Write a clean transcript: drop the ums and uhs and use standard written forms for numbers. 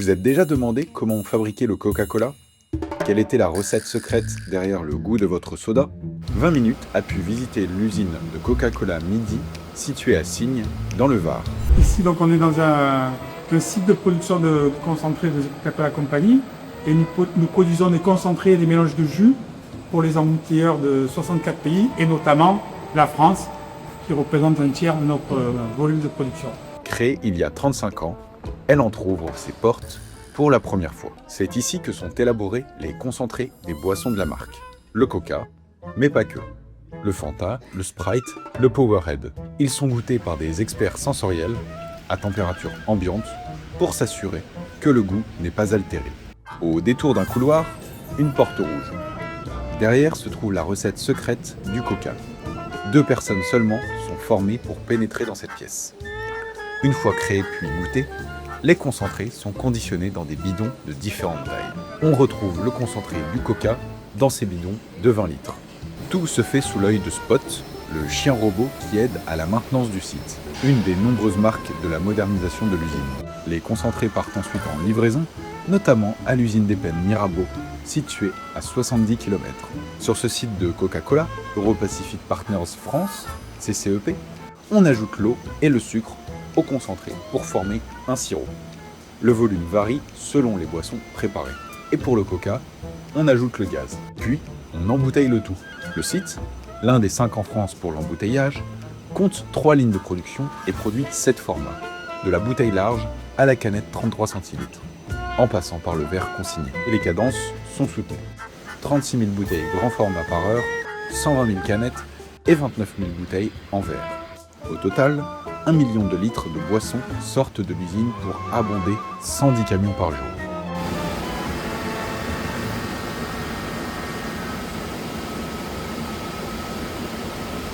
vous êtes déjà demandé comment on fabriquait le Coca-Cola? Quelle était la recette secrète derrière le goût de votre soda? 20 minutes a pu visiter l'usine de Coca-Cola Midi, située à Signes, dans le Var. Ici, donc, on est dans un site de production de concentré de Coca-Cola Company et nous produisons des concentrés et des mélanges de jus pour les embouteilleurs de 64 pays et notamment la France qui représente un tiers de notre volume de production. Créée il y a 35 ans, elle entrouvre ses portes pour la première fois. C'est ici que sont élaborés les concentrés des boissons de la marque. Le Coca, mais pas que. Le Fanta, le Sprite, le Powerade. Ils sont goûtés par des experts sensoriels à température ambiante pour s'assurer que le goût n'est pas altéré. Au détour d'un couloir, une porte rouge. Derrière se trouve la recette secrète du Coca. 2 personnes seulement sont formées pour pénétrer dans cette pièce. Une fois créés puis goûtés, les concentrés sont conditionnés dans des bidons de différentes tailles. On retrouve le concentré du Coca dans ces bidons de 20 litres. Tout se fait sous l'œil de Spot, le chien robot qui aide à la maintenance du site, une des nombreuses marques de la modernisation de l'usine. Les concentrés partent ensuite en livraison, notamment à l'usine d'Épenn Mirabeau, située à 70 km. Sur ce site de Coca-Cola, Euro-Pacific Partners France, CCEP, on ajoute l'eau et le sucre au concentré pour former un sirop. Le volume varie selon les boissons préparées. Et pour le Coca, on ajoute le gaz. Puis, on embouteille le tout. Le site, l'un des 5 en France pour l'embouteillage, compte 3 lignes de production et produit 7 formats, de la bouteille large à la canette 33 centilitres, en passant par le verre consigné. Et les cadences sont soutenues. 36 000 bouteilles grand format par heure, 120 000 canettes et 29 000 bouteilles en verre. Au total, 1 million de litres de boissons sortent de l'usine pour abonder 110 camions par jour.